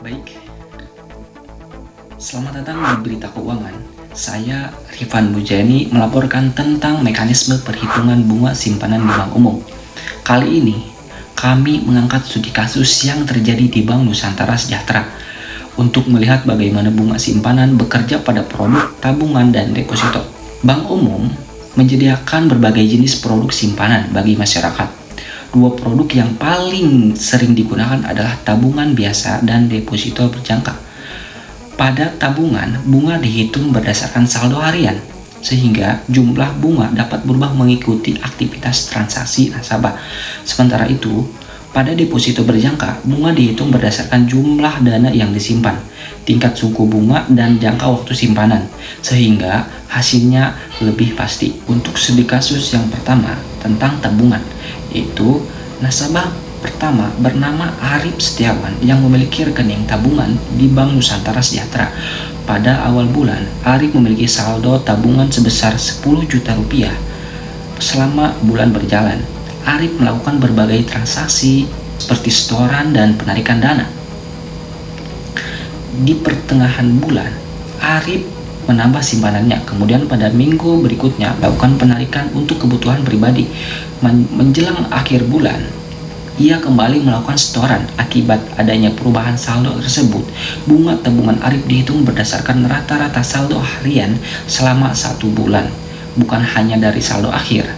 Baik, selamat datang di Berita Keuangan. Saya Rifan Mujani melaporkan tentang mekanisme perhitungan bunga simpanan di Bank Umum. Kali ini, kami mengangkat studi kasus yang terjadi di Bank Nusantara Sejahtera untuk melihat bagaimana bunga simpanan bekerja pada produk tabungan dan deposito. Bank Umum menyediakan berbagai jenis produk simpanan bagi masyarakat. Dua produk yang paling sering digunakan adalah tabungan biasa dan deposito berjangka. Pada tabungan, bunga dihitung berdasarkan saldo harian, sehingga jumlah bunga dapat berubah mengikuti aktivitas transaksi nasabah. Sementara itu, pada deposito berjangka, bunga dihitung berdasarkan jumlah dana yang disimpan, tingkat suku bunga, dan jangka waktu simpanan, sehingga hasilnya lebih pasti. Untuk studi kasus yang pertama tentang tabungan, yaitu nasabah pertama bernama Arif Setiawan yang memiliki rekening tabungan di Bank Nusantara Sejahtera. Pada awal bulan, Arif memiliki saldo tabungan sebesar 10 juta rupiah. Selama bulan berjalan, Arif melakukan berbagai transaksi seperti setoran dan penarikan dana. Di pertengahan bulan, Arif menambah simpanannya, kemudian pada minggu berikutnya melakukan penarikan untuk kebutuhan pribadi. Menjelang akhir bulan, ia kembali melakukan setoran. Akibat adanya perubahan saldo tersebut, bunga tabungan Arif dihitung berdasarkan rata-rata saldo harian selama 1 bulan, bukan hanya dari saldo akhir.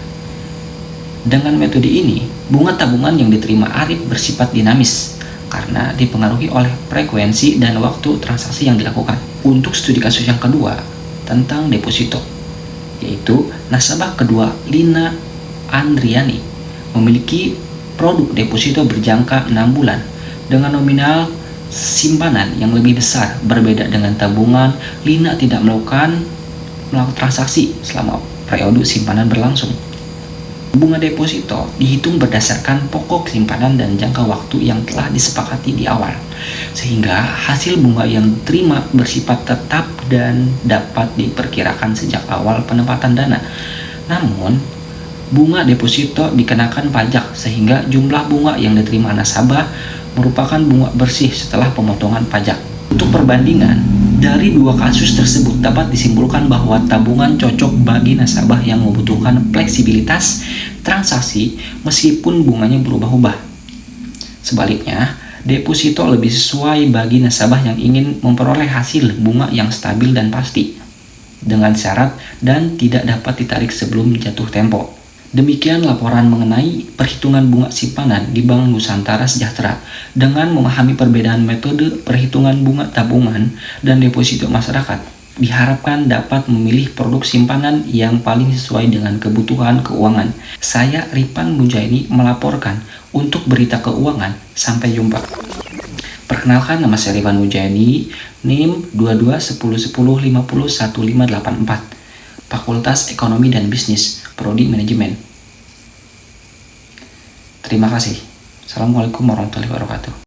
Dengan metode ini, bunga tabungan yang diterima Arif bersifat dinamis karena dipengaruhi oleh frekuensi dan waktu transaksi yang dilakukan. Untuk studi kasus yang kedua tentang deposito, yaitu nasabah kedua Lina Andriani memiliki produk deposito berjangka 6 bulan dengan nominal simpanan yang lebih besar. Berbeda dengan tabungan, Lina tidak melakukan transaksi selama periode simpanan berlangsung. Bunga deposito dihitung berdasarkan pokok simpanan dan jangka waktu yang telah disepakati di awal, sehingga hasil bunga yang diterima bersifat tetap dan dapat diperkirakan sejak awal penempatan dana. Namun, bunga deposito dikenakan pajak, sehingga jumlah bunga yang diterima nasabah merupakan bunga bersih setelah pemotongan pajak. Untuk perbandingan, dari dua kasus tersebut dapat disimpulkan bahwa tabungan cocok bagi nasabah yang membutuhkan fleksibilitas transaksi meskipun bunganya berubah-ubah. Sebaliknya, deposito lebih sesuai bagi nasabah yang ingin memperoleh hasil bunga yang stabil dan pasti, dengan syarat dan tidak dapat ditarik sebelum jatuh tempo. Demikian laporan mengenai perhitungan bunga simpanan di Bank Nusantara Sejahtera. Dengan memahami perbedaan metode perhitungan bunga tabungan dan deposito masyarakat, diharapkan dapat memilih produk simpanan yang paling sesuai dengan kebutuhan keuangan. Saya Rifan Mujani melaporkan untuk Berita Keuangan. Sampai jumpa. Perkenalkan, nama saya Rifan Mujani, NIM 2210501584. Fakultas Ekonomi dan Bisnis, Prodi Manajemen. Terima kasih. Assalamualaikum warahmatullahi wabarakatuh.